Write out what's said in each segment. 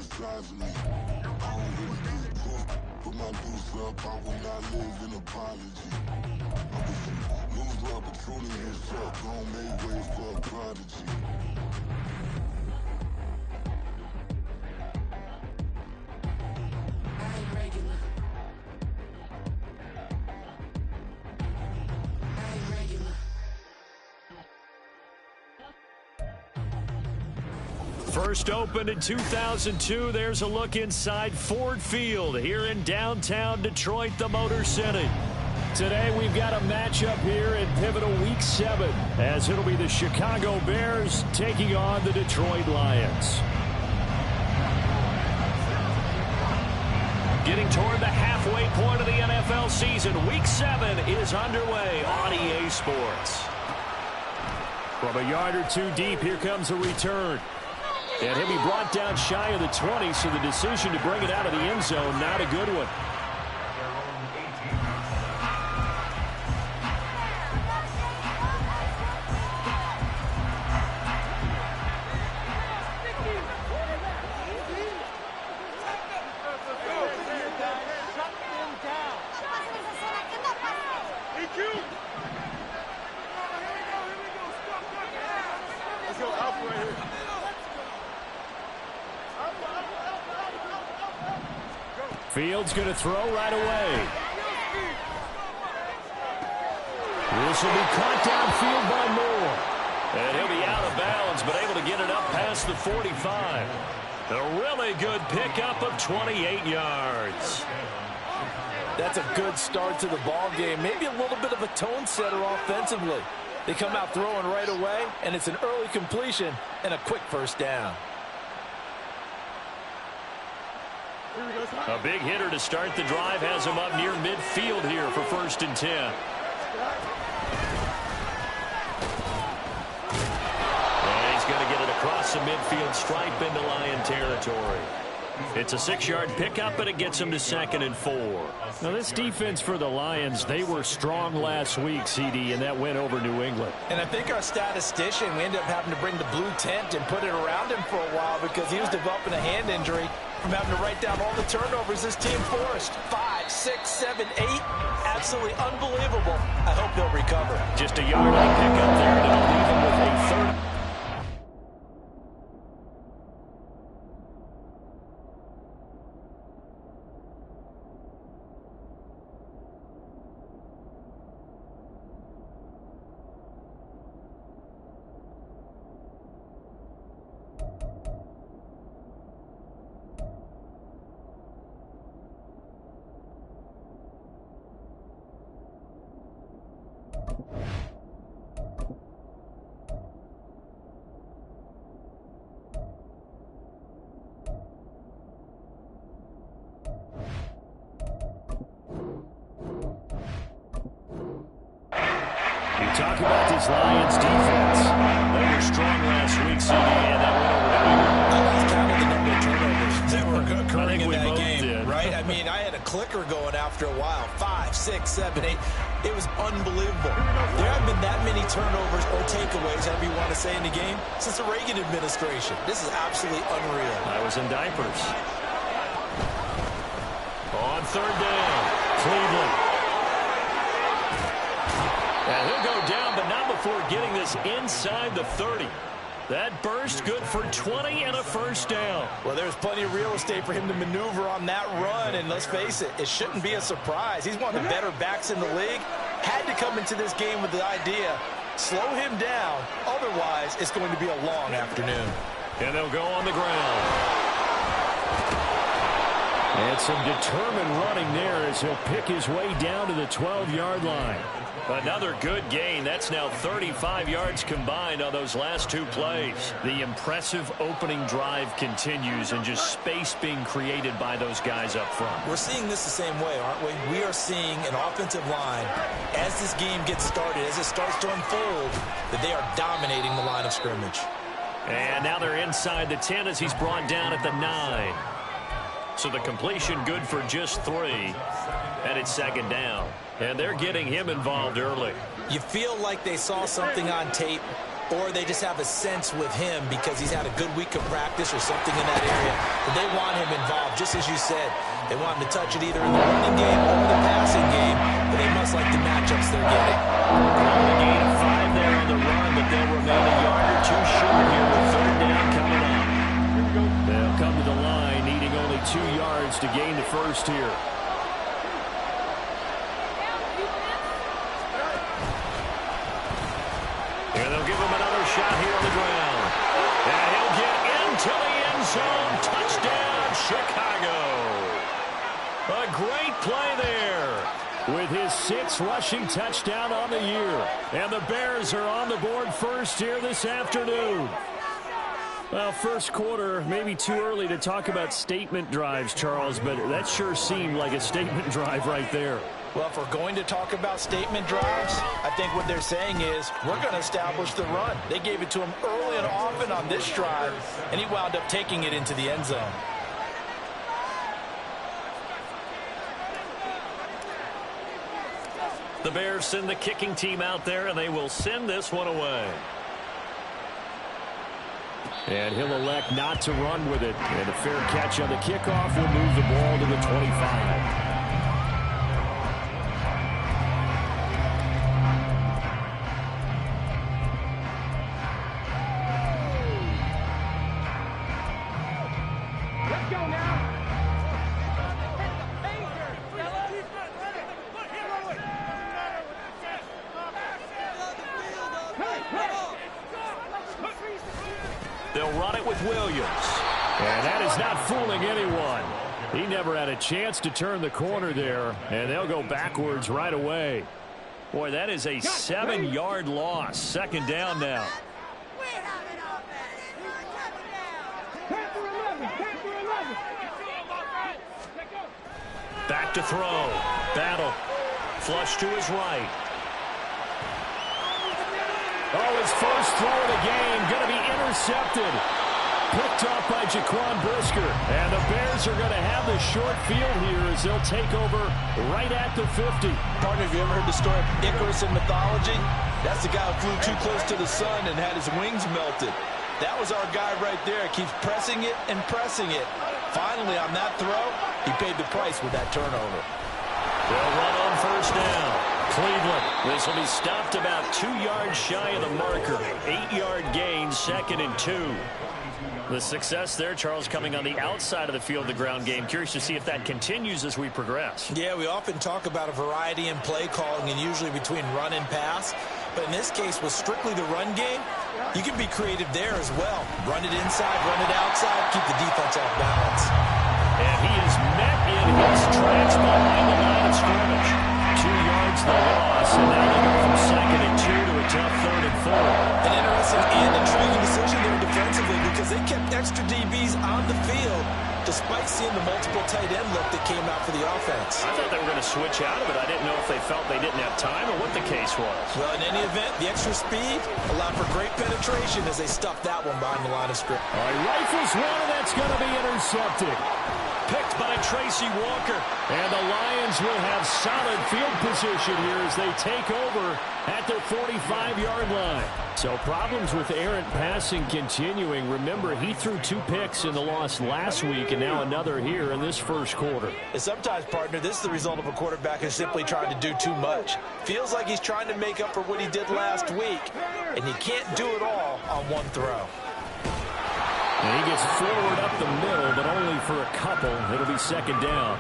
size of me. I don't really give a fuck. Put my deuce up, I will not live in apology. I wish you lose the opportunity and suck. Don't make ways for a prodigy. First opened in 2002, there's a look inside Ford Field here in downtown Detroit, the Motor City. Today we've got a matchup here in pivotal Week 7 as it'll be the Chicago Bears taking on the Detroit Lions. Getting toward the halfway point of the NFL season, Week 7 is underway on EA Sports. From a yard or two deep, here comes a return. And he'll be brought down shy of the 20, so the decision to bring it out of the end zone, not a good one. Fields going to throw right away. This will be caught downfield by Moore. And he'll be out of bounds, but able to get it up past the 45. A really good pickup of 28 yards. That's a good start to the ball game. Maybe a little bit of a tone setter offensively. They come out throwing right away, and it's an early completion and a quick first down. A big hitter to start the drive has him up near midfield here for 1st and 10. And he's going to get it across the midfield stripe into Lion territory. It's a 6-yard pickup, and it gets him to 2nd and 4. Now, this defense for the Lions, they were strong last week, CD, and that went over New England. And I think our statistician, we ended up having to bring the blue tent and put it around him for a while because he was developing a hand injury from having to write down all the turnovers this team forced. 5, 6, 7, 8. Absolutely unbelievable. I hope they'll recover. Just a yard-line pickup there, and it'll leave him with a 30. Talk about this Lions defense. They were strong last week, CD, and that went over to England. I lost count of the number of turnovers that were occurring in that game, did. right? I mean, I had a clicker going after a while. 5, 6, 7, 8. It was unbelievable. There haven't been that many turnovers or takeaways, however you want to say, in the game since the Reagan administration. This is absolutely unreal. I was in diapers. On 3rd down, Cleveland. And he'll go down, but not before getting this inside the 30. That burst good for 20 and a first down. Well, there's plenty of real estate for him to maneuver on that run, and let's face it, it shouldn't be a surprise. He's one of the better backs in the league. Had to come into this game with the idea, slow him down, otherwise it's going to be a long afternoon. And they'll go on the ground. And some determined running there as he'll pick his way down to the 12-yard line. Another good gain. That's now 35 yards combined on those last 2 plays. The impressive opening drive continues, and just space being created by those guys up front. We're seeing this the same way, aren't we? We are seeing an offensive line, as this game gets started, as it starts to unfold, that they are dominating the line of scrimmage. And now they're inside the 10 as he's brought down at the 9. So the completion good for just 3. And it's 2nd down. And they're getting him involved early. You feel like they saw something on tape or they just have a sense with him because he's had a good week of practice or something in that area. But they want him involved, just as you said. They want him to touch it either in the running game or the passing game, but they must like the matchups they're getting. A gain of 5 there on the run, but they'll remain a yard or two short here with third down coming up. They'll come to the line, needing only 2 yards to gain the first here. And they'll give him another shot here on the ground. And he'll get into the end zone. Touchdown, Chicago. A great play there with his 6th rushing touchdown on the year. And the Bears are on the board first here this afternoon. Well, first quarter, maybe too early to talk about statement drives, Charles, but that sure seemed like a statement drive right there. Well, if we're going to talk about statement drives, I think what they're saying is we're going to establish the run. They gave it to him early and often on this drive, and he wound up taking it into the end zone. The Bears send the kicking team out there, and they will send this one away. And he'll elect not to run with it. And a fair catch on the kickoff will move the ball to the 25. They'll run it with Williams. And that is not fooling anyone. He never had a chance to turn the corner there, and they'll go backwards right away. Boy, that is a 7-yard loss. Second down now. Back to throw. Battle. Flush to his right. Oh, his first throw of the game going to be intercepted. Picked off by Jaquan Brisker. And the Bears are going to have the short field here as they'll take over right at the 50. Partner, have you ever heard the story of Icarus in mythology? That's the guy who flew too close to the sun and had his wings melted. That was our guy right there. Keeps pressing it and pressing it. Finally, on that throw, he paid the price with that turnover. They'll run on first down. Cleveland. This will be stopped about 2 yards shy of the marker. 8-yard gain, 2nd and 2. The success there, Charles, coming on the outside of the field, the ground game. Curious to see if that continues as we progress. Yeah, we often talk about a variety in play calling and usually between run and pass. But in this case, with strictly the run game, you can be creative there as well. Run it inside, run it outside, keep the defense off balance. And he is met in his tracks behind the line of scrimmage. 2 yards the loss, and now they go from 2nd and 2 to a tough 3rd and 4. An interesting and intriguing decision there defensively because they kept extra DBs on the field despite seeing the multiple tight end look that came out for the offense. I thought they were going to switch out of it. I didn't know if they felt they didn't have time or what the case was. Well, in any event, the extra speed allowed for great penetration as they stuffed that one behind the line of scrimmage. All right, rifles one, and that's going to be intercepted. Picked by Tracy Walker. And the Lions will have solid field position here as they take over at their 45-yard line. So problems with errant passing continuing. Remember, he threw 2 picks in the loss last week and now another here in this first quarter. And sometimes, partner, this is the result of a quarterback who's simply trying to do too much. Feels like he's trying to make up for what he did last week, and he can't do it all on one throw. And he gets forward up the middle, but only for a couple. It'll be 2nd down.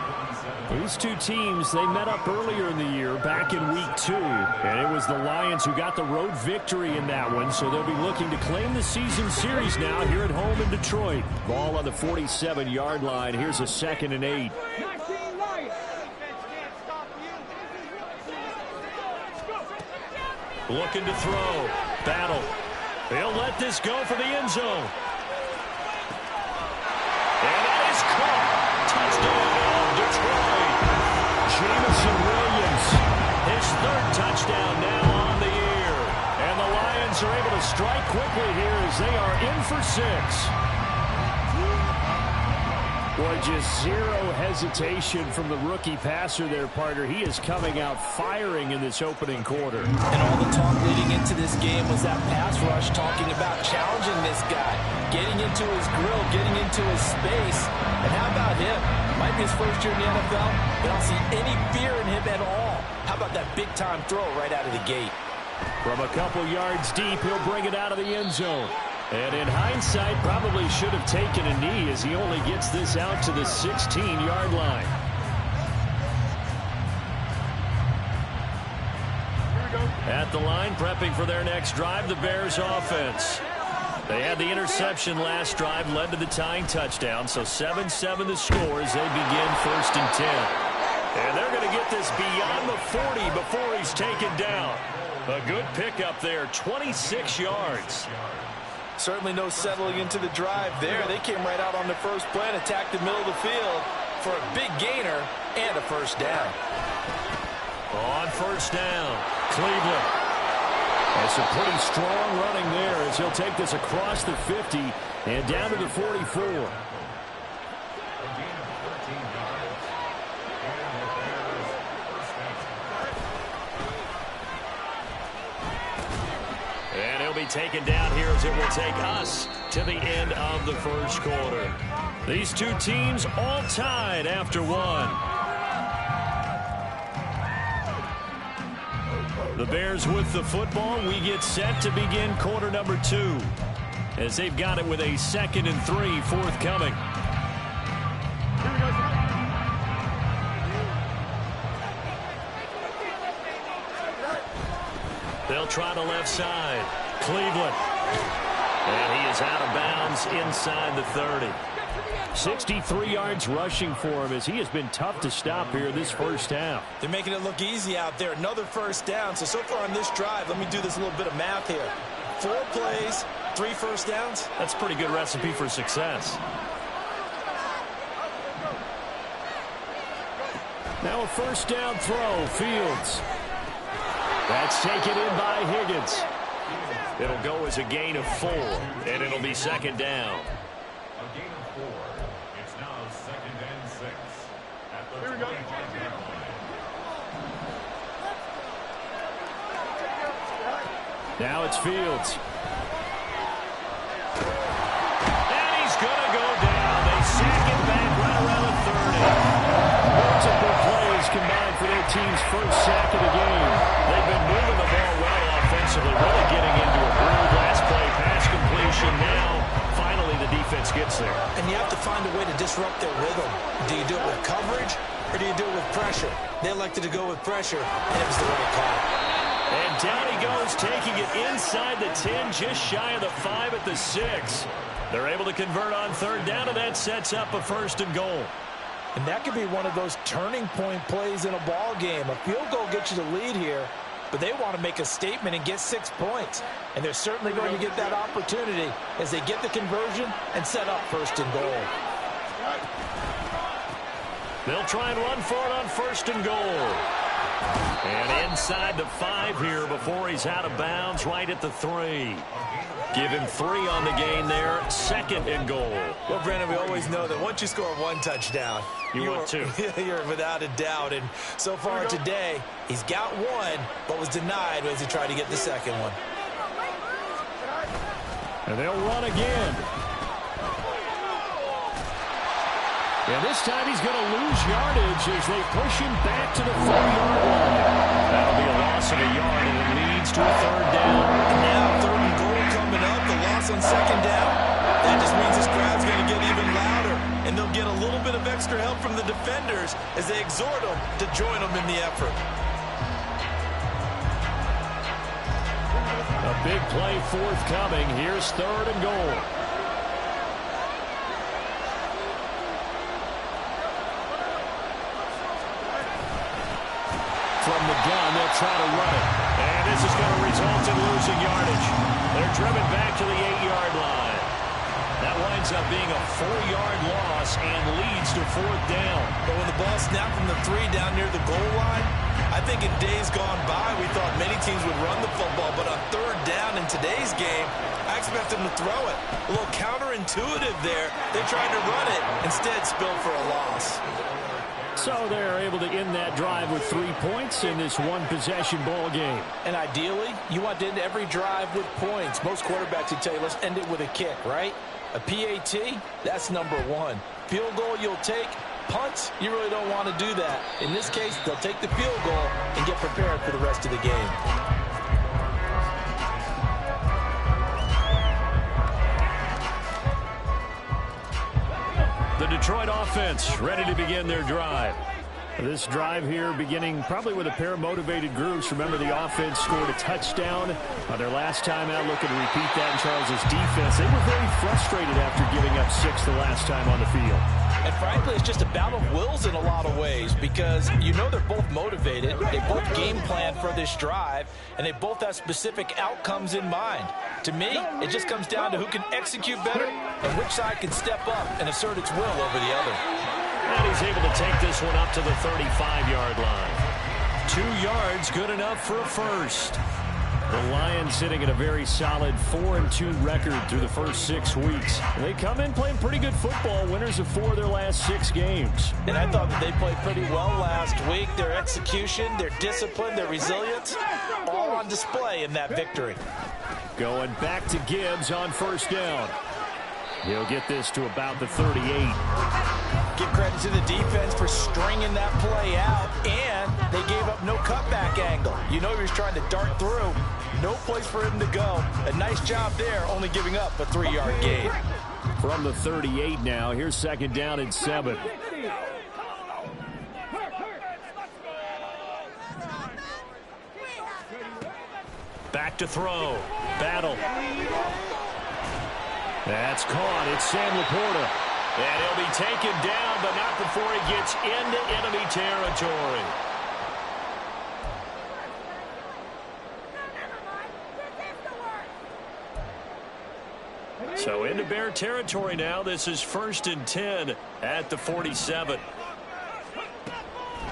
These two teams, they met up earlier in the year, back in week 2. And it was the Lions who got the road victory in that one, so they'll be looking to claim the season series now here at home in Detroit. Ball on the 47-yard line. Here's a 2nd and 8. Looking to throw. Battle. He'll let this go for the end zone. And that is caught. Touchdown, Detroit. Jameson Williams, his 3rd touchdown now on the year. And the Lions are able to strike quickly here as they are in for 6. Boy, just zero hesitation from the rookie passer there, partner. He is coming out firing in this opening quarter. And all the talk leading into this game was that pass rush, talking about challenging this guy, getting into his grill, getting into his space. And how about him? Might be his first year in the NFL, but I don't see any fear in him at all. How about that big-time throw right out of the gate? From a couple yards deep, he'll bring it out of the end zone. And in hindsight, probably should have taken a knee as he only gets this out to the 16-yard line. At the line, prepping for their next drive, the Bears offense. They had the interception last drive, led to the tying touchdown, so 7-7 the score as they begin 1st and 10. And they're going to get this beyond the 40 before he's taken down. A good pickup there, 26 yards. Certainly no settling into the drive there. They came right out on the first play and attacked the middle of the field for a big gainer and a first down. On first down, Cleveland. And some pretty strong running there as he'll take this across the 50 and down to the 44. And he'll be taken down here as it will take us to the end of the first quarter. These two teams all tied after one. The Bears with the football. We get set to begin quarter number 2 as they've got it with a 2nd and 3 forthcoming. They'll try the left side. Cleveland. And he is out of bounds inside the 30. 63 yards rushing for him as he has been tough to stop here this first half. They're making it look easy out there. Another first down. So far on this drive, let me do this little bit of math here. 4 plays, 3 first downs. That's a pretty good recipe for success. Now a first down throw, Fields. That's taken in by Higgins. It'll go as a gain of 4, and it'll be 2nd down. A gain of 4. It's now 2nd and 6. At the 20-yard line. Now it's Fields. And he's going to go down. They sack him back right around the 30. Multiple plays combined for their team's first sack of the game. They've been moving the ball well offensively, really getting into a groove. Last play, pass completion. Now, finally, the defense gets there. And you have to find a way to disrupt their rhythm. Do you do it with coverage, or do you do it with pressure? They elected to go with pressure, and it was the right call. And down he goes, taking it inside the 10, just shy of the 5 at the 6. They're able to convert on 3rd down, and that sets up a 1st and goal. And that could be one of those turning point plays in a ball game. A field goal gets you the lead here, but they want to make a statement and get 6 points. And they're certainly going to get that opportunity as they get the conversion and set up 1st and goal. They'll try and run for it on 1st and goal. And inside the 5 here before he's out of bounds, right at the 3. Give him 3 on the gain there, 2nd and goal. Well, Brandon, we always know that once you score 1 touchdown, you're 2. You're without a doubt. And so far today, he's got 1, but was denied as he tried to get the 2nd one. And they'll run again. And this time he's going to lose yardage as they push him back to the 4-yard line. That'll be a loss of a yard, and it leads to a 3rd down. And now 3rd and goal coming up. The loss on 2nd down. That just means this crowd's going to get even louder. And they'll get a little bit of extra help from the defenders as they exhort them to join them in the effort. A big play forthcoming. Here's 3rd and goal. From the gun, they'll try to run it. And this is going to result in losing yardage. They're driven back to the 8-yard line. That winds up being a 4-yard loss and leads to 4th down. But when the ball snapped from the 3 down near the goal line, I think in days gone by, we thought many teams would run the football, but on third down in today's game, I expect them to throw it. A little counterintuitive there. They tried to run it, instead spilled for a loss. So they're able to end that drive with 3 points in this one-possession ball game. And ideally, you want to end every drive with points. Most quarterbacks would tell you, let's end it with a kick, right? A PAT, that's number one. Field goal you'll take. Punts, you really don't want to do that. In this case, they'll take the field goal and get prepared for the rest of the game. The Detroit offense ready to begin their drive. This drive here beginning probably with a pair of motivated groups. Remember, the offense scored a touchdown on their last time out. Looking to repeat that in Charles' defense. They were very frustrated after giving up 6 the last time on the field. And frankly, it's just a battle of wills in a lot of ways because you know they're both motivated. They both game plan for this drive, and they both have specific outcomes in mind. To me, it just comes down to who can execute better and which side can step up and assert its will over the other. And he's able to take this one up to the 35-yard line. 2 yards, good enough for a first. The Lions sitting at a very solid 4-2 record through the first 6 weeks. They come in playing pretty good football, winners of 4 of their last 6 games. And I thought that they played pretty well last week. Their execution, their discipline, their resilience, all on display in that victory. Going back to Gibbs on first down. He'll get this to about the 38. Give credit to the defense for stringing that play out, and they gave up no cutback angle. You know he was trying to dart through. No place for him to go. A nice job there, only giving up a 3-yard gain. From the 38 now, here's second down and 7. Back to throw. Battle. That's caught. It's Sam Laporta. And he'll be taken down, but not before he gets into enemy territory. So into Bear territory now. This is 1st and 10 at the 47.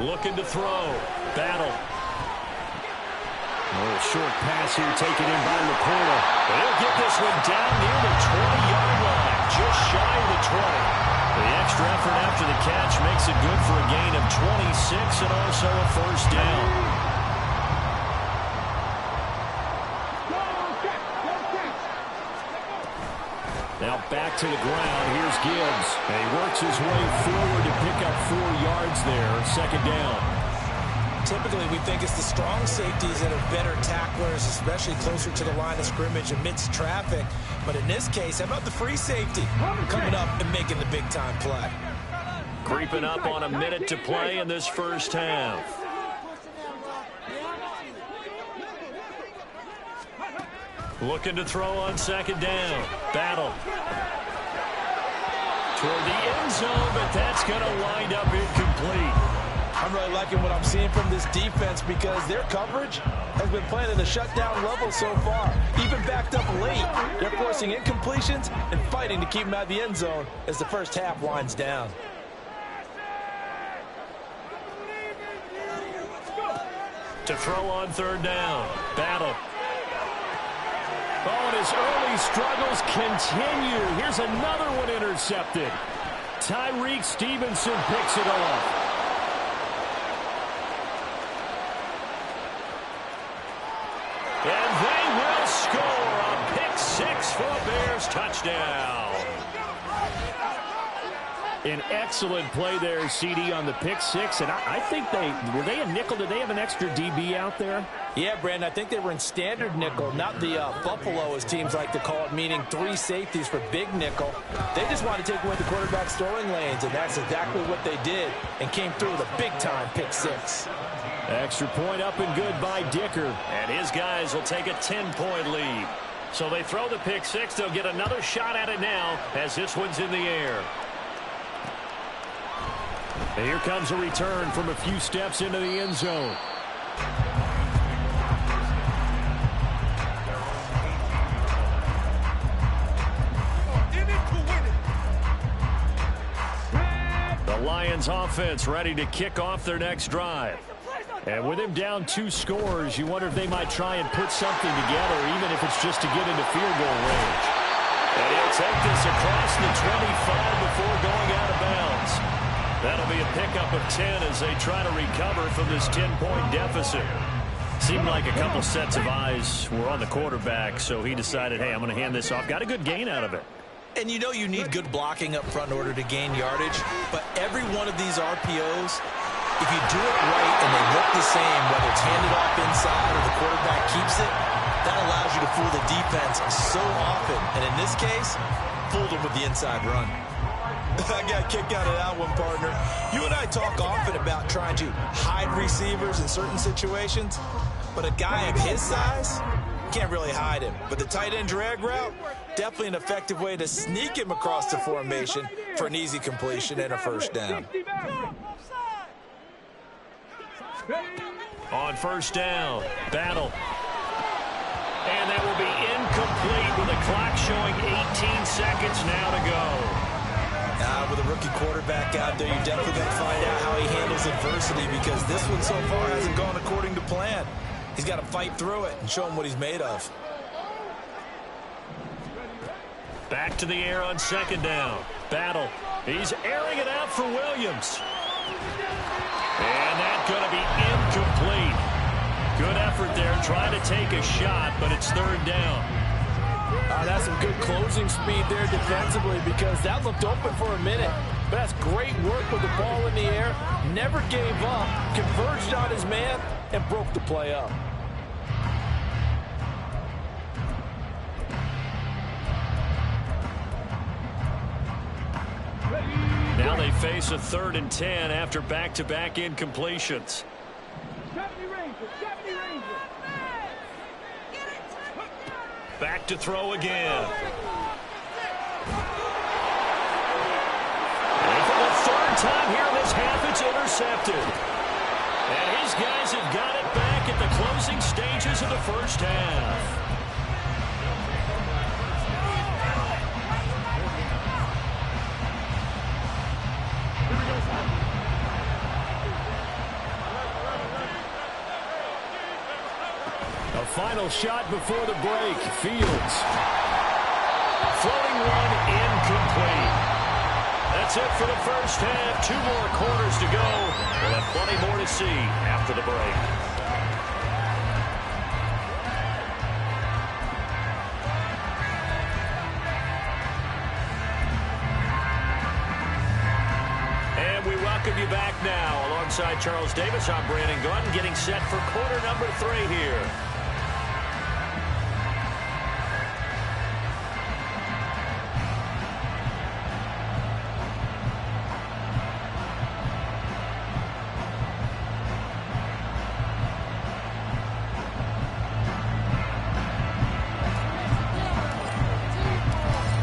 Looking to throw. Battle. A little short pass here taken in by Laporta. They'll get this one down near the 20-yard line, just shy of the 20. The extra effort after the catch makes it good for a gain of 26 and also a first down. Now back to the ground. Here's Gibbs. And he works his way forward to pick up 4 yards there. Second down. Typically, we think it's the strong safeties that are better tacklers, especially closer to the line of scrimmage amidst traffic. But in this case, how about the free safety coming up and making the big-time play? Creeping up on a minute to play in this first half. Looking to throw on second down. Battle. Toward the end zone, but that's going to wind up incomplete. I'm really liking what I'm seeing from this defense because their coverage has been playing at a shutdown level so far. Even backed up late, they're forcing incompletions and fighting to keep them out of the end zone as the first half winds down. To throw on third down. Battle. Oh, and his early struggles continue. Here's another one intercepted. Tyreek Stevenson picks it off. And they will score a pick 6 for a Bears touchdown. An excellent play there, CD, on the pick 6. And I think were they a nickel? Did they have an extra DB out there? Yeah, Brandon, I think they were in standard nickel, not the Buffalo, as teams like to call it, meaning 3 safeties for big nickel. They just wanted to take away the quarterback's throwing lanes, and that's exactly what they did, and came through with a big-time pick 6. Extra point up and good by Dicker. And his guys will take a 10-point lead. So they throw the pick 6. They'll get another shot at it now as this one's in the air. And here comes a return from a few steps into the end zone. The Lions offense ready to kick off their next drive. And with him down 2 scores, you wonder if they might try and put something together, even if it's just to get into field goal range. And he'll take this across the 25 before going out of bounds. That'll be a pickup of 10 as they try to recover from this 10-point deficit. Seemed like a couple sets of eyes were on the quarterback, so he decided, hey, I'm going to hand this off. Got a good gain out of it. And you know you need good blocking up front in order to gain yardage, but every one of these RPOs, if you do it right and they look the same, whether it's handed off inside or the quarterback keeps it, that allows you to fool the defense so often. And in this case, fooled them with the inside run. I got a kick out of that one, partner. You and I talk often about trying to hide receivers in certain situations, but a guy of his size can't really hide him. But the tight end drag route, definitely an effective way to sneak him across the formation for an easy completion and a first down. On first down, Battle. And that will be incomplete with the clock showing 18 seconds now to go. With a rookie quarterback out there, you're definitely going to find out how he handles adversity, because this one so far hasn't gone according to plan. He's got to fight through it and show him what he's made of. Back to the air on second down. Battle. He's airing it out for Williams. And that's going to be incomplete. Good effort there, trying to take a shot, but it's third down. That's some good closing speed there defensively, because that looked open for a minute. But that's great work with the ball in the air. Never gave up, converged on his man, and broke the play up. Now they face a 3rd and 10 after back-to-back incompletions. Back to throw again. And for the 3rd time here in this half, it's intercepted. And his guys have got it back at the closing stages of the first half. A final shot before the break. Fields. Floating one, incomplete. That's it for the first half. 2 more quarters to go. We'll have plenty more to see after the break. And we welcome you back now. Alongside Charles Davis, I'm Brandon Gunn, getting set for quarter number 3 here.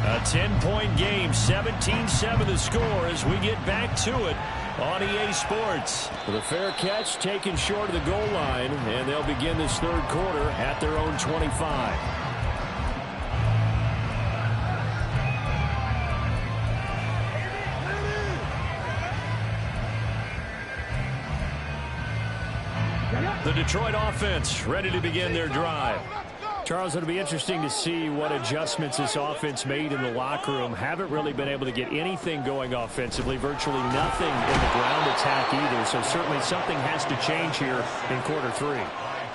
A 10-point game, 17-7 the score as we get back to it on EA Sports. With a fair catch taken short of the goal line, and they'll begin this 3rd quarter at their own 25. The Detroit offense ready to begin their drive. Charles, it'll be interesting to see what adjustments this offense made in the locker room. Haven't really been able to get anything going offensively, virtually nothing in the ground attack either. So certainly something has to change here in quarter 3.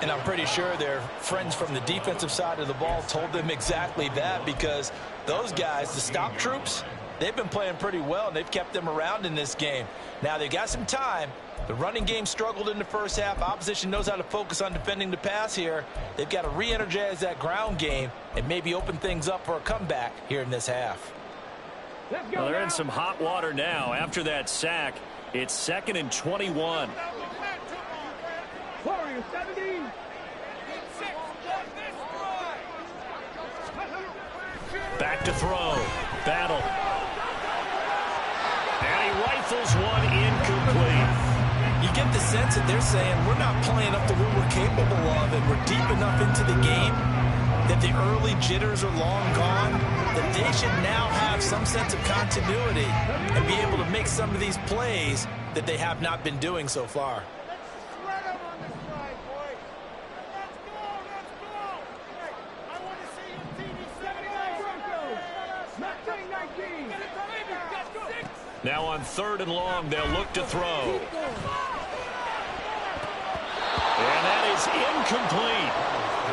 And I'm pretty sure their friends from the defensive side of the ball told them exactly that, because those guys, the stop troops, they've been playing pretty well, and they've kept them around in this game. Now they've got some time. The running game struggled in the first half. Opposition knows how to focus on defending the pass here. They've got to re-energize that ground game and maybe open things up for a comeback here in this half. Well, they're in some hot water now. After that sack, it's 2nd and 21. Back to throw. Battle. And he rifles one incomplete. You get the sense that they're saying we're not playing up to what we're capable of, and we're deep enough into the game that the early jitters are long gone, that they should now have some sense of continuity and be able to make some of these plays that they have not been doing so far. Now on 3rd and long, they'll look to throw. And that is incomplete.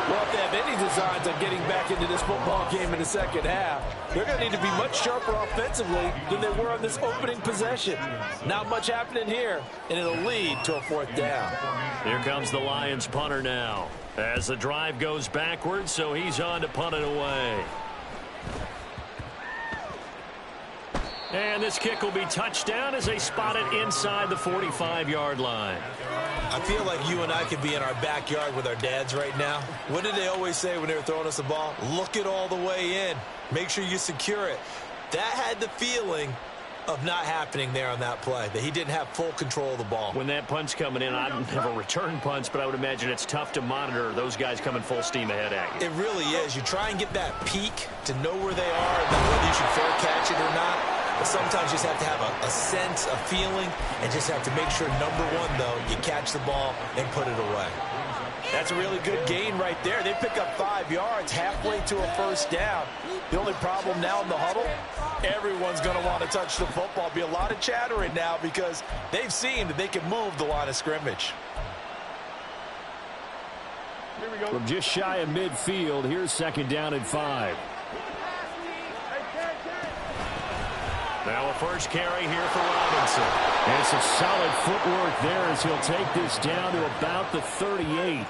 Well, if they have any designs on getting back into this football game in the second half, they're going to need to be much sharper offensively than they were on this opening possession. Not much happening here, and it'll lead to a 4th down. Here comes the Lions punter now. As the drive goes backwards, so he's on to punt it away. And this kick will be touchdown as they spot it inside the 45-yard line. I feel like you and I could be in our backyard with our dads right now. What did they always say when they were throwing us the ball? Look it all the way in. Make sure you secure it. That had the feeling of not happening there on that play, that he didn't have full control of the ball. When that punt's coming in, I don't have a return punts, but I would imagine it's tough to monitor those guys coming full steam ahead at you. It really is. You try and get that peak to know where they are and then whether you should fair catch it or not. But sometimes you just have to have a sense, a feeling, and just have to make sure, number one, though, you catch the ball and put it away. That's a really good gain right there. They pick up 5 yards halfway to a 1st down. The only problem now in the huddle, everyone's going to want to touch the football. Be a lot of chattering now because they've seen that they can move the line of scrimmage. From just shy of midfield, here's 2nd down and 5. Now a first carry here for Robinson. And it's a solid footwork there as he'll take this down to about the 38.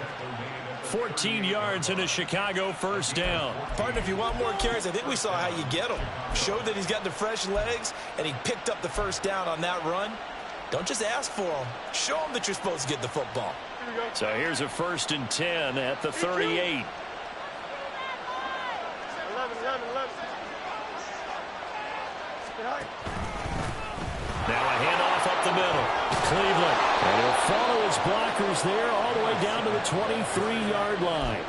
14 yards in a Chicago 1st down. Partner, if you want more carries, I think we saw how you get them. Showed that he's got the fresh legs, and he picked up the 1st down on that run. Don't just ask for them. Show them that you're supposed to get the football. So here's a 1st and 10 at the 38. 11. Now a handoff up the middle. Cleveland. And he'll follow his blockers there all the way down to the 23-yard line.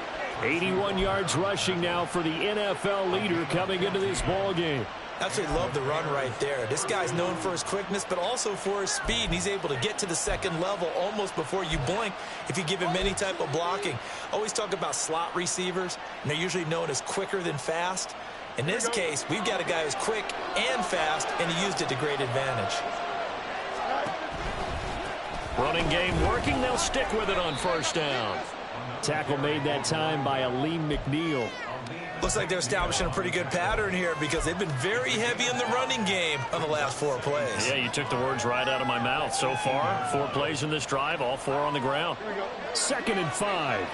81 yards rushing now for the NFL leader coming into this ball game. Absolutely love the run right there. This guy's known for his quickness, but also for his speed. And he's able to get to the 2nd level almost before you blink if you give him any type of blocking. Always talk about slot receivers, and they're usually known as quicker than fast. In this case, we've got a guy who's quick and fast, and he used it to great advantage. Running game working. They'll stick with it on 1st down. Tackle made that time by Aleem McNeil. Looks like they're establishing a pretty good pattern here because they've been very heavy in the running game on the last 4 plays. Yeah, you took the words right out of my mouth. So far, 4 plays in this drive, all 4 on the ground. 2nd and 5.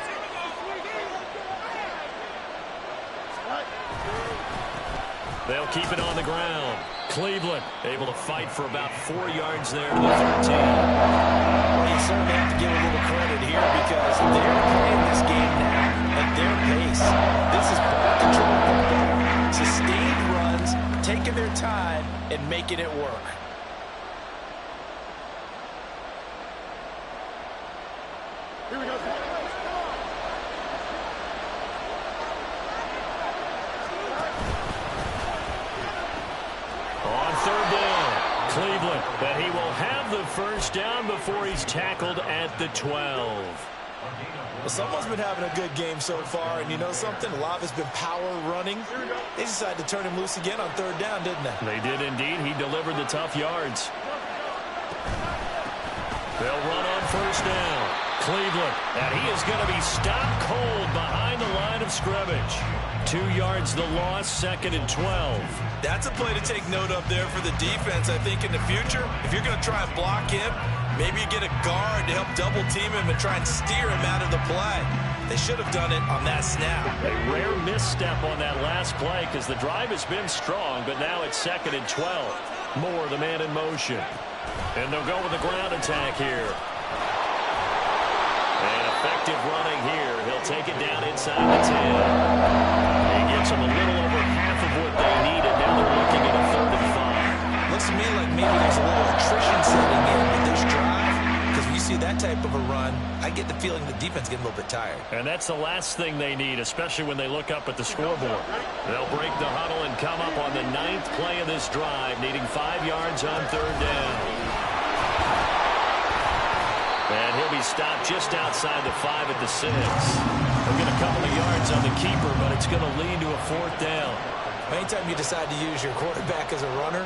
They'll keep it on the ground. Cleveland able to fight for about 4 yards there to the 13. Well, you certainly have to give a little credit here because they're playing this game now at their pace. This is ball control football. Sustained runs, taking their time, and making it work. Here we go. On 3rd down, Cleveland, but he will have the 1st down before he's tackled at the 12. Well, someone's been having a good game so far, and you know something? A lot of it's been power running. They decided to turn him loose again on 3rd down, didn't they? They did indeed. He delivered the tough yards. They'll run on 1st down. Cleveland, and he is going to be stopped cold behind the line of scrimmage. 2 yards the loss, 2nd and 12. That's a play to take note of there for the defense, I think, in the future. If you're going to try and block him, maybe you get a guard to help double-team him and try and steer him out of the play. They should have done it on that snap. A rare misstep on that last play because the drive has been strong, but now it's 2nd and 12. Moore, the man in motion. And they'll go with the ground attack here. And effective running here. He'll take it down inside the 10. He gets them a little over half of what they needed. Now they're looking at a 3rd and 5. Looks to me like maybe there's a little attrition setting in with this drive. Because when you see that type of a run, I get the feeling the defense getting a little bit tired. And that's the last thing they need, especially when they look up at the scoreboard. They'll break the huddle and come up on the 9th play of this drive, needing 5 yards on 3rd down. And he'll be stopped just outside the 5 at the 6. He'll get a couple of yards on the keeper, but it's going to lead to a 4th down. Anytime you decide to use your quarterback as a runner,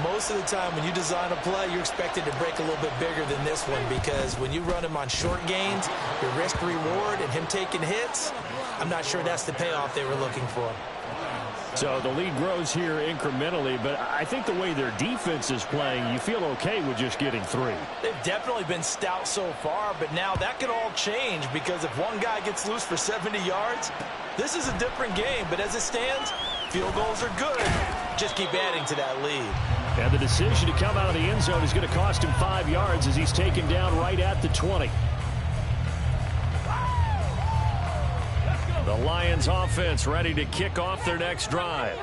Most of the time when you design a play, you're expected to break a little bit bigger than this one, because when you run him on short gains, your risk-reward and him taking hits, I'm not sure that's the payoff they were looking for. So the lead grows here incrementally, but I think the way their defense is playing, you feel okay with just getting 3. They've definitely been stout so far, but now that could all change, because if one guy gets loose for 70 yards, this is a different game. But as it stands, field goals are good. Just keep adding to that lead. And the decision to come out of the end zone is going to cost him 5 yards as he's taken down right at the 20. The Lions offense ready to kick off their next drive.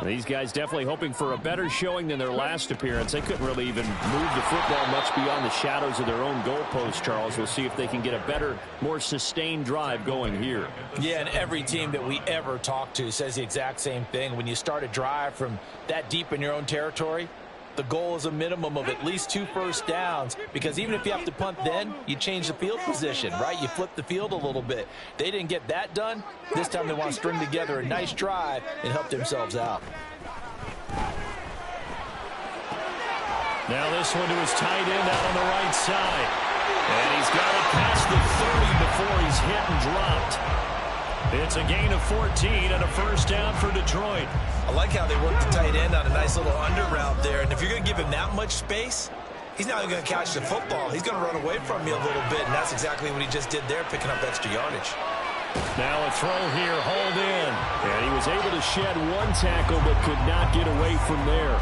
These guys definitely hoping for a better showing than their last appearance. They couldn't really even move the football much beyond the shadows of their own goalpost, Charles. We'll see if they can get a better, more sustained drive going here. Yeah, and every team that we ever talk to says the exact same thing. When you start a drive from that deep in your own territory, the goal is a minimum of at least 2 first downs, because even if you have to punt then, you change the field position, right? You flip the field a little bit. They didn't get that done. This time they want to string together a nice drive and help themselves out. Now this one to his tight end out on the right side. And he's got it past the 30 before he's hit and dropped. It's a gain of 14 and a first down for Detroit. I like how they work the tight end on a nice little under route there. And if you're going to give him that much space, he's not even going to catch the football. He's going to run away from you a little bit, and that's exactly what he just did there, picking up extra yardage. Now a throw here, hauled in. And he was able to shed 1 tackle but could not get away from there.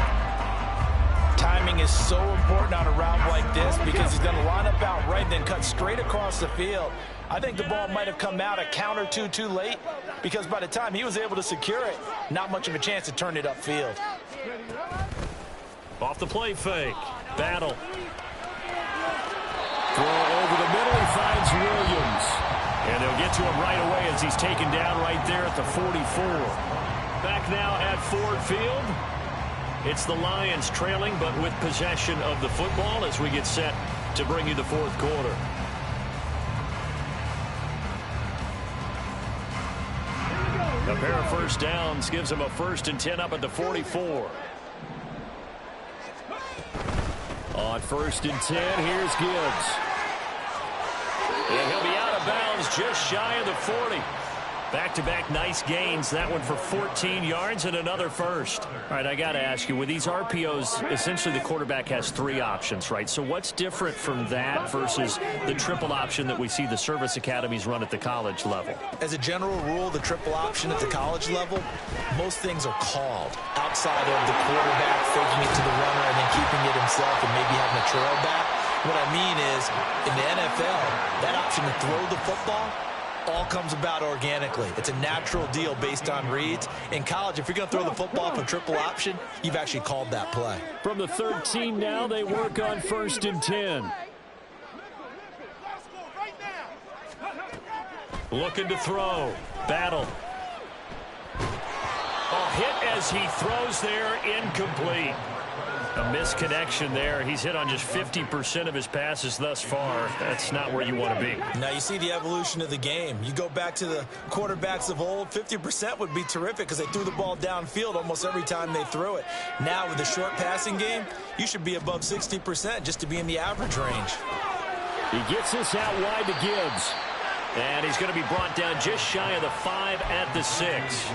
Timing is so important on a route like this, because he's going to line up out right and then cut straight across the field. I think the ball might have come out a count or two too late, because by the time he was able to secure it, not much of a chance to turn it upfield. Off the play fake. Battle. Throw over the middle. He finds Williams. And they'll get to him right away as he's taken down right there at the 44. Back now at Ford Field. It's the Lions trailing, but with possession of the football as we get set to bring you the fourth quarter. A pair of first downs gives him a 1st and 10 up at the 44. On 1st and 10, here's Gibbs. And he'll be out of bounds just shy of the 40. Back-to-back nice gains. That one for 14 yards and another first. All right, I got to ask you, with these RPOs, essentially the quarterback has 3 options, right? So what's different from that versus the triple option that we see the service academies run at the college level? As a general rule, the triple option at the college level, most things are called outside of the quarterback faking it to the runner and then keeping it himself and maybe having a trail back. What I mean is, in the NFL, that option to throw the football all comes about organically. It's a natural deal based on reads. In college, if you're going to throw the football for triple option, you've actually called that play. From the 13 now, they work on 1st and 10. Looking to throw. Battle. A hit as he throws there, incomplete. A misconnection there. He's hit on just 50% of his passes thus far. That's not where you want to be. Now you see the evolution of the game. You go back to the quarterbacks of old, 50% would be terrific because they threw the ball downfield almost every time they threw it. Now with the short passing game, you should be above 60% just to be in the average range. He gets this out wide to Gibbs. And he's going to be brought down just shy of the 5 at the 6.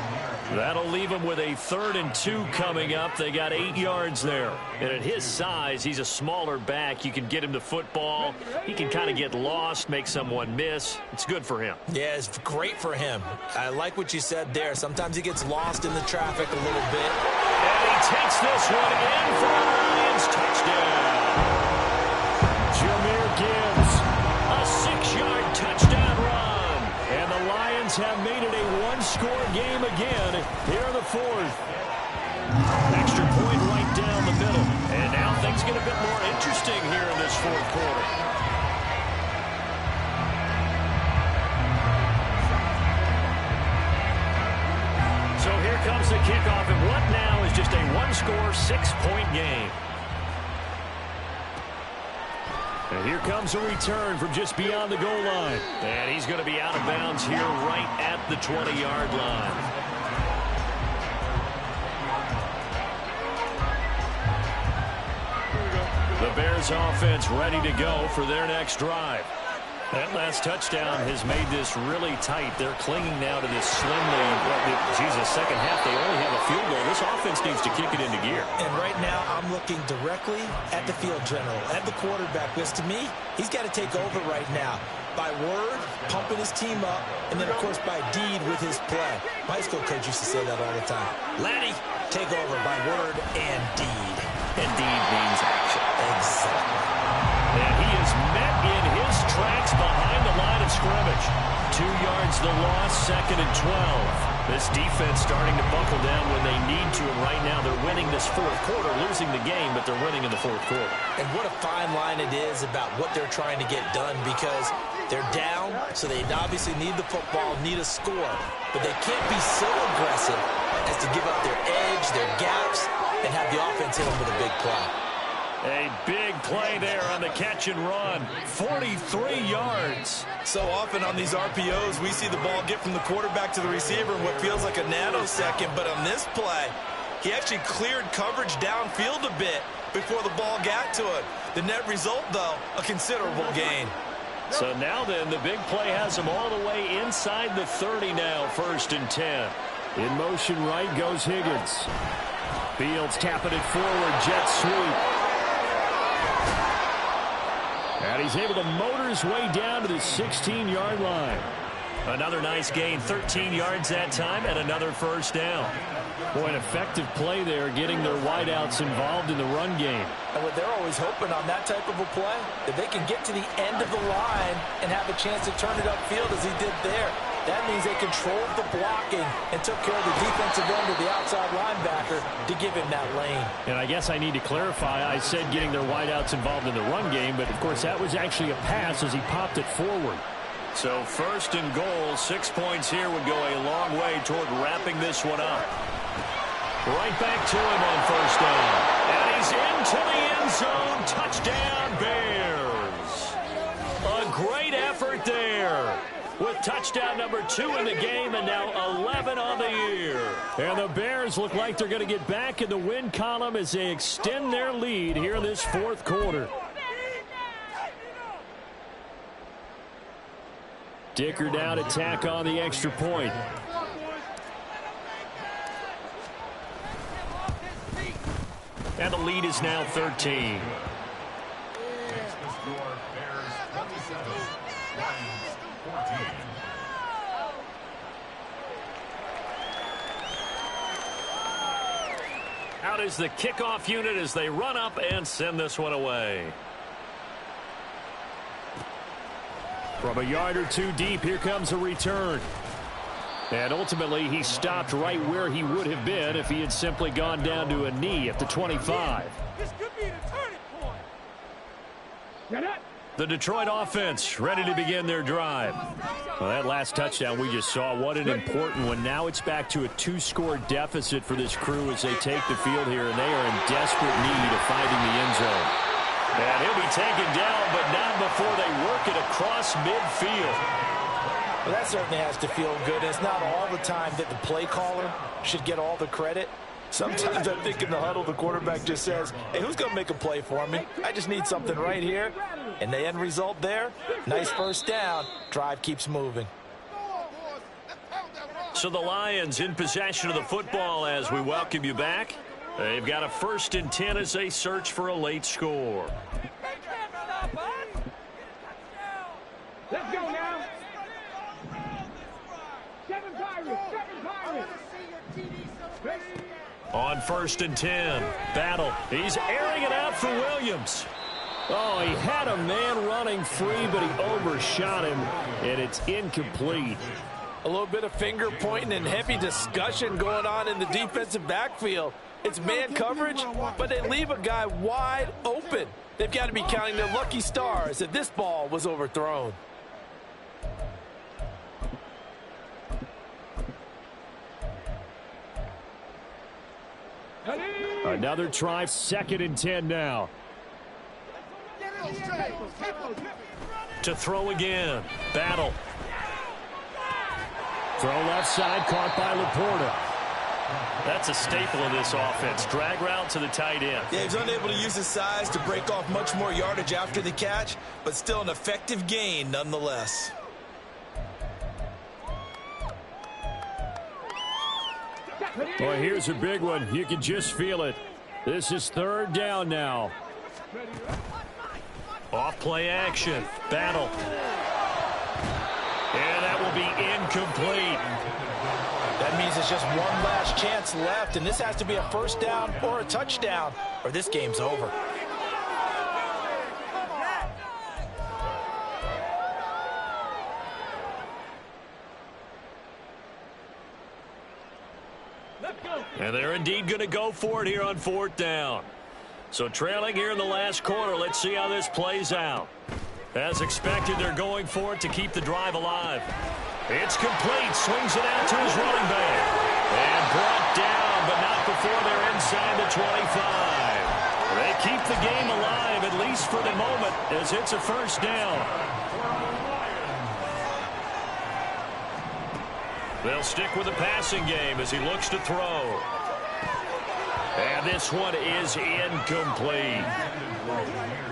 That'll leave him with a 3rd and 2 coming up. They got 8 yards there. And at his size, he's a smaller back. You can get him the football. He can kind of get lost, make someone miss. It's good for him. Yeah, it's great for him. I like what you said there. Sometimes he gets lost in the traffic a little bit. And he takes this one in for a Lions touchdown. Jahmyr Gibbs, a 6-yard touchdown run. And the Lions have made it a one-score game again here in the 4th. Extra point right down the middle. And now things get a bit more interesting here in this 4th quarter. So here comes the kickoff, and what now is just a one-score, 6-point game. And here comes a return from just beyond the goal line. And he's going to be out of bounds here right at the 20-yard line. The Bears offense ready to go for their next drive. That last touchdown has made this really tight. They're clinging now to this slim lead. Second half, they only have a field goal. This offense needs to kick it into gear. And right now, I'm looking directly at the field general, at the quarterback, because to me, he's got to take over right now. By word, pumping his team up, and then, of course, by deed with his play. My high school coach used to say that all the time. Laddie, take over by word and deed. And deed means action. Exactly. And he is met in his tracks behind the line of scrimmage. 2 yards the loss, 2nd and 12. This defense starting to buckle down when they need to, and right now they're winning this fourth quarter, losing the game, but they're winning in the fourth quarter. And what a fine line it is about what they're trying to get done, because they're down, so they obviously need the football, need a score, but they can't be so aggressive as to give up their edge, their gaps, and have the offense hit them with a big play. A big play there on the catch and run. 43 yards. So often on these RPOs, we see the ball get from the quarterback to the receiver in what feels like a nanosecond. But on this play, he actually cleared coverage downfield a bit before the ball got to it. The net result, though, a considerable gain. So now then, the big play has him all the way inside the 30 now, 1st and 10. In motion right goes Higgins. Fields tapping it forward, jet sweep. And he's able to motor his way down to the 16-yard line. Another nice gain, 13 yards that time, and another first down. Boy, an effective play there, getting their wideouts involved in the run game. And what they're always hoping on that type of a play, that they can get to the end of the line and have a chance to turn it upfield as he did there. That means they controlled the blocking and took care of the defensive end of the outside linebacker to give him that lane. And I guess I need to clarify, I said getting their wideouts involved in the run game, but of course that was actually a pass as he popped it forward. So 1st and goal, 6 points here would go a long way toward wrapping this one up. Right back to him on 1st down. And he's into the end zone. Touchdown, Bears. A great effort there, with touchdown number 2 in the game and now 11 on the year. And the Bears look like they're going to get back in the win column as they extend their lead here in this 4th quarter. Dicker down to tack on the extra point. And the lead is now 13. Out is the kickoff unit as they run up and send this one away. From a yard or two deep, here comes a return. And ultimately, he stopped right where he would have been if he had simply gone down to a knee at the 25. This could be the turning point. Get it? The Detroit offense ready to begin their drive. Well, that last touchdown we just saw, what an important one. Now it's back to a 2-score deficit for this crew as they take the field here, and they are in desperate need of finding the end zone. And he'll be taken down, but not before they work it across midfield. Well, that certainly has to feel good. It's not all the time that the play caller should get all the credit. Sometimes I think in the huddle, the quarterback just says, hey, who's going to make a play for me? I just need something right here. And the end result there, nice first down. Drive keeps moving. So the Lions in possession of the football as we welcome you back. They've got a 1st and 10 as they search for a late score. Let's go now. 7 Pirates, 7 Pirates. On 1st and 10, Battle. He's airing it out for Williams. Oh, he had a man running free, but he overshot him, and it's incomplete. A little bit of finger pointing and heavy discussion going on in the defensive backfield. It's man coverage, but they leave a guy wide open. They've got to be counting their lucky stars that this ball was overthrown. Another try, 2nd and 10 now. To throw again, Battle. Throw left side, caught by Laporta. That's a staple of this offense. Drag route to the tight end. Yeah, he's unable to use his size to break off much more yardage after the catch, but still an effective gain nonetheless. Well, here's a big one. You can just feel it. This is 3rd down now. Off play action. Battle. And that will be incomplete. That means it's just one last chance left, and this has to be a 1st down or a touchdown, or this game's over. And they're indeed going to go for it here on 4th down. So trailing here in the last quarter, let's see how this plays out. As expected, they're going for it to keep the drive alive. It's complete. Swings it out to his running back. And brought down, but not before they're inside the 25. They keep the game alive, at least for the moment, as it's a 1st down. They'll stick with the passing game as he looks to throw. And this one is incomplete.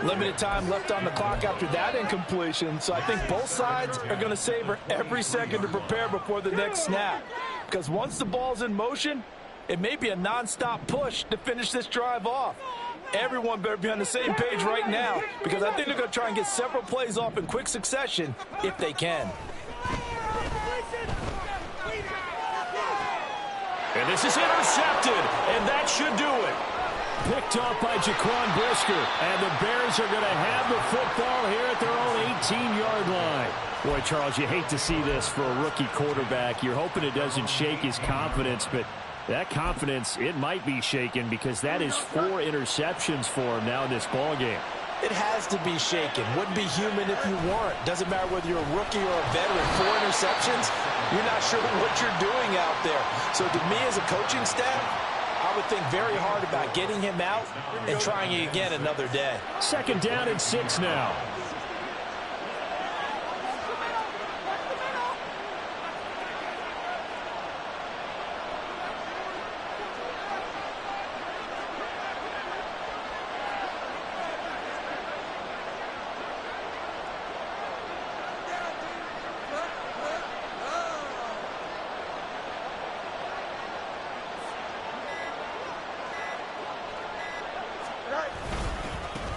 Limited time left on the clock after that incompletion, so I think both sides are going to savor every second to prepare before the next snap. Because once the ball's in motion, it may be a nonstop push to finish this drive off. Everyone better be on the same page right now, because I think they're going to try and get several plays off in quick succession if they can. And this is intercepted, and that should do it. Picked off by Jaquan Brisker, and the Bears are going to have the football here at their own 18-yard line. Boy, Charles, you hate to see this for a rookie quarterback. You're hoping it doesn't shake his confidence, but that confidence, it might be shaken because that is 4 interceptions for him now in this ballgame. It has to be shaken. Wouldn't be human if you weren't. Doesn't matter whether you're a rookie or a veteran. 4 interceptions, you're not sure what you're doing out there. So to me as a coaching staff, I would think very hard about getting him out and trying it again another day. 2nd down and 6 now.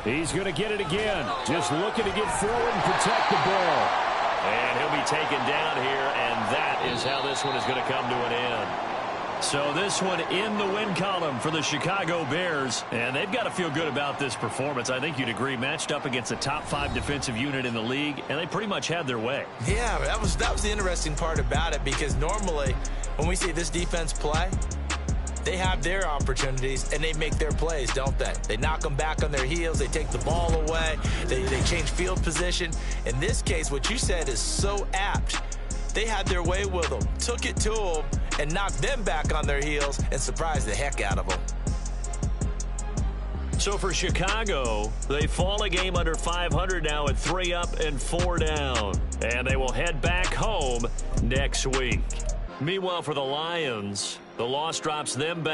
He's going to get it again. Just looking to get forward and protect the ball. And he'll be taken down here, and that is how this one is going to come to an end. So this one in the win column for the Chicago Bears, and they've got to feel good about this performance. I think you'd agree, matched up against a top 5 defensive unit in the league, and they pretty much had their way. Yeah, that was the interesting part about it, because normally when we see this defense play, they have their opportunities, and they make their plays, don't they? They knock them back on their heels. They take the ball away. They change field position. In this case, what you said is so apt. They had their way with them, took it to them, and knocked them back on their heels and surprised the heck out of them. So for Chicago, they fall a game under 500 now at 3 up and 4 down. And they will head back home next week. Meanwhile, for the Lions, the loss drops them back